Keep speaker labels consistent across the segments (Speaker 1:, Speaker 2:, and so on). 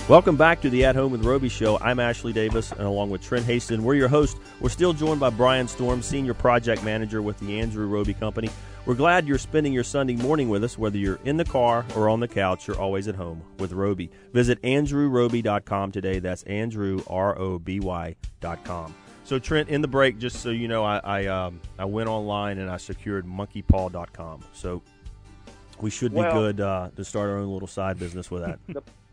Speaker 1: Welcome back to the At Home with Roby show. I'm Ashley Davis, and along with Trent Haston, we're your host. We're still joined by Brian Storm, Senior Project Manager with the Andrew Roby Company. We're glad you're spending your Sunday morning with us. Whether you're in the car or on the couch, you're always at home with Roby. Visit AndrewRoby.com today. That's Andrew, ROBY.com. So, Trent, in the break, just so you know, I went online and I secured monkeypaw.com. So we should be good to start our own little side business with that.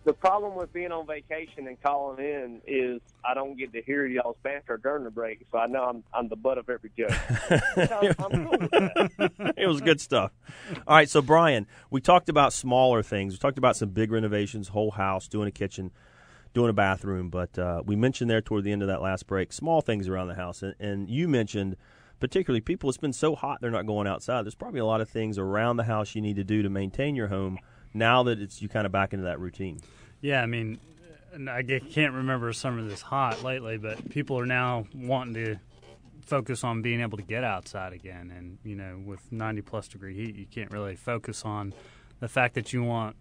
Speaker 2: The problem with being on vacation and calling in is I don't get to hear y'all's banter during the break, so I know I'm the butt of every joke. I'm cool with that.
Speaker 1: It was good stuff. All right, so Brian, we talked about smaller things. We talked about some big renovations, whole house, doing a kitchen, doing a bathroom, but we mentioned there toward the end of that last break, small things around the house, and you mentioned particularly people, it's been so hot they're not going outside. There's probably a lot of things around the house you need to do to maintain your home now that you kind of back into that routine.
Speaker 3: Yeah, I mean, I can't remember a summer this hot lately, but people are now wanting to focus on being able to get outside again. And, you know, with 90-plus degree heat, you can't really focus on the fact that you want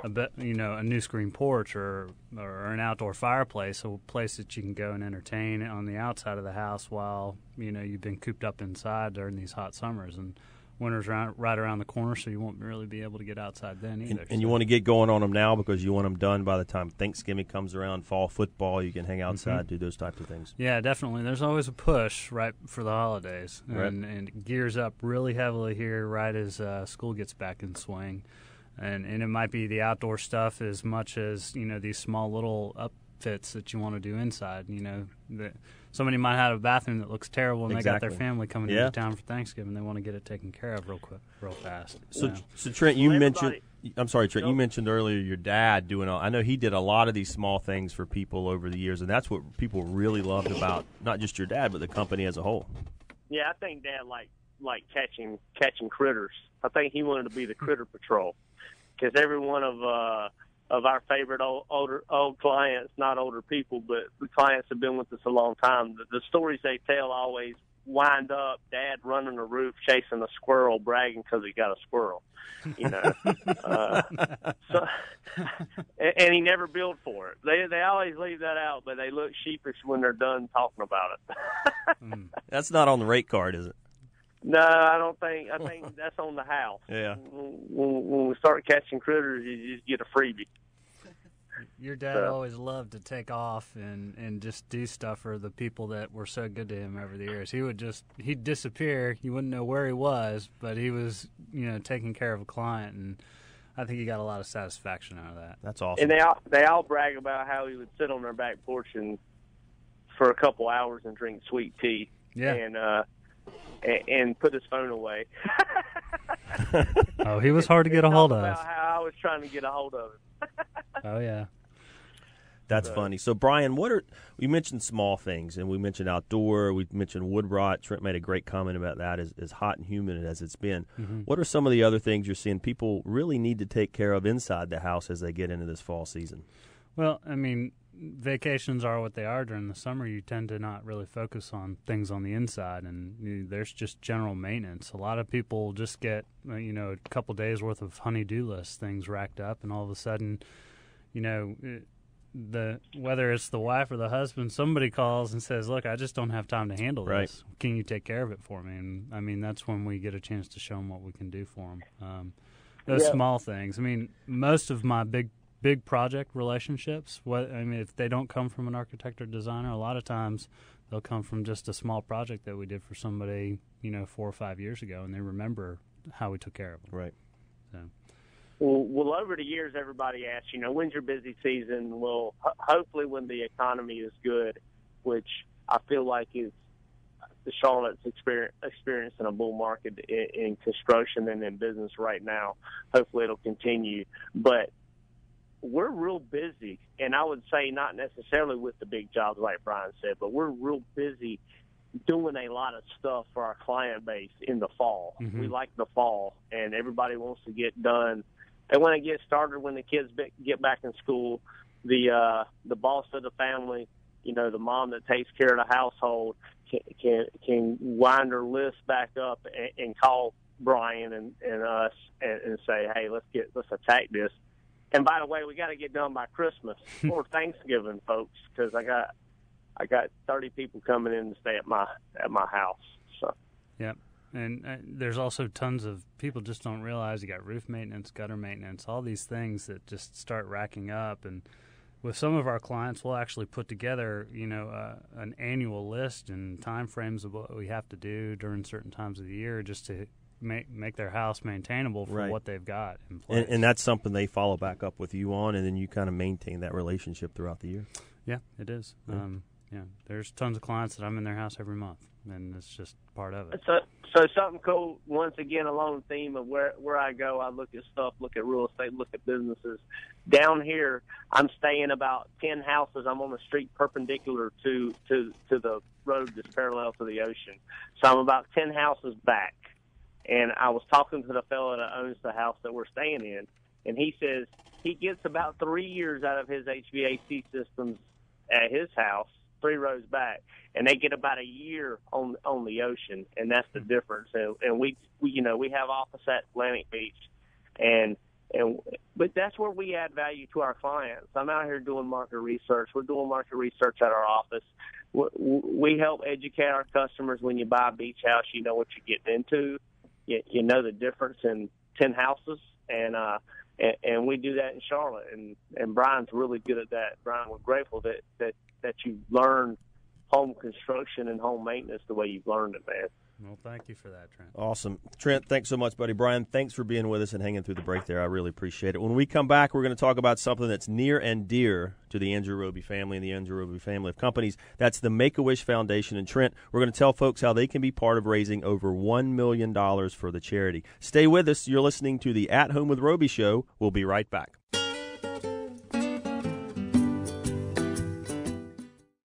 Speaker 3: a new screen porch or an outdoor fireplace, a place that you can go and entertain on the outside of the house while, you know, you've been cooped up inside during these hot summers. And winter's right around the corner, so you won't really be able to get outside then either.
Speaker 1: And you want to get going on them now because you want them done by the time Thanksgiving comes around, fall football, you can hang outside, do those types of things.
Speaker 3: Yeah, definitely. There's always a push right for the holidays,
Speaker 1: right.
Speaker 3: and it gears up really heavily here right as school gets back in swing. And it might be the outdoor stuff as much as, you know, these small little upfits that you want to do inside. You know, somebody might have a bathroom that looks terrible and they got their family coming into town for Thanksgiving. They want to get it taken care of real fast.
Speaker 1: So Trent, you mentioned – I'm sorry, Trent, you mentioned earlier your dad doing – I know he did a lot of these small things for people over the years, and that's what people really loved about not just your dad but the company as a whole.
Speaker 2: Yeah, I think Dad liked catching critters. I think he wanted to be the critter patrol. Because every one of our favorite old clients, not older people, but the clients have been with us a long time, the stories they tell always wind up Dad running the roof chasing a squirrel, bragging because he got a squirrel, you know. And he never billed for it. They always leave that out, but they look sheepish when they're done talking about it.
Speaker 1: That's not on the rate card, is it?
Speaker 2: No, I don't think. I think that's on the house.
Speaker 1: Yeah.
Speaker 2: When we start catching critters, you just get a freebie.
Speaker 3: Your dad always loved to take off and just do stuff for the people that were so good to him over the years. He'd disappear. You wouldn't know where he was, but he was, you know, taking care of a client, and I think he got a lot of satisfaction out of that.
Speaker 1: That's awesome.
Speaker 2: And they all brag about how he would sit on their back porch for a couple hours and drink sweet tea.
Speaker 3: Yeah.
Speaker 2: And put his phone away.
Speaker 3: Oh, he was hard to get a hold of.
Speaker 2: About how I was trying to get a hold of him.
Speaker 3: Oh, yeah.
Speaker 1: That's funny. So, Brian, we mentioned small things, and we mentioned outdoor. We mentioned wood rot. Trent made a great comment about that, as hot and humid as it's been. Mm-hmm. What are some of the other things you're seeing people really need to take care of inside the house as they get into this fall season?
Speaker 3: Well, I mean, vacations are what they are during the summer. You tend to not really focus on things on the inside, and there's just general maintenance. A lot of people just get, a couple days worth of honey-do list things racked up, and all of a sudden, whether it's the wife or the husband, somebody calls and says, "Look, I just don't have time to handle this.
Speaker 1: Right.
Speaker 3: Can you take care of it for me?" And I mean, that's when we get a chance to show them what we can do for them. Those small things. I mean, most of my big project relationships, if they don't come from an architect or designer, a lot of times they'll come from just a small project that we did for somebody, 4 or 5 years ago, and they remember how we took care of them.
Speaker 1: Right.
Speaker 3: So.
Speaker 2: Well, over the years, everybody asks, when's your busy season? Well, hopefully when the economy is good, which I feel like is the Charlotte's experiencing a bull market in construction and in business right now. Hopefully it'll continue. But we're real busy, and I would say not necessarily with the big jobs like Brian said, but we're real busy doing a lot of stuff for our client base in the fall. Mm-hmm. We like the fall, and everybody wants to get done. And when it gets started, when the kids get back in school, the boss of the family, the mom that takes care of the household can wind her list back up and call Brian and us and say, "Hey, let's attack this." And by the way, we got to get done by Christmas or Thanksgiving, folks, because I got 30 people coming in to stay at my house. So.
Speaker 3: Yep. And there's also tons of people just don't realize you got roof maintenance, gutter maintenance, all these things that just start racking up. And with some of our clients, we'll actually put together, an annual list and time frames of what we have to do during certain times of the year just to make their house maintainable for what they've got in place.
Speaker 1: And that's something they follow back up with you on, and then you kind of maintain that relationship throughout the year.
Speaker 3: Yeah, it is. Yeah. There's tons of clients that I'm in their house every month, and it's just part of it.
Speaker 2: So something cool, once again, along the theme of where I go, I look at stuff, look at real estate, look at businesses. Down here, I'm staying about 10 houses. I'm on the street perpendicular to the road that's parallel to the ocean. So I'm about 10 houses back. And I was talking to the fellow that owns the house that we're staying in, and he says he gets about 3 years out of his HVAC systems at his house, 3 rows back, and they get about a year on the ocean, and that's the difference. And we have office at Atlantic Beach, but that's where we add value to our clients. I'm out here doing market research. We're doing market research at our office. We help educate our customers. When you buy a beach house, you know what you're getting into. You know the difference in 10 houses, and we do that in Charlotte. And Brian's really good at that. Brian, we're grateful that you learned home construction and home maintenance the way you've learned it, man.
Speaker 3: Well, thank you for that, Trent.
Speaker 1: Awesome. Trent, thanks so much, buddy. Brian, thanks for being with us and hanging through the break there. I really appreciate it. When we come back, we're going to talk about something that's near and dear to the Andrew Roby family and the Andrew Roby family of companies. That's the Make-A-Wish Foundation. And, Trent, we're going to tell folks how they can be part of raising over $1 million for the charity. Stay with us. You're listening to the At Home with Roby show. We'll be right back.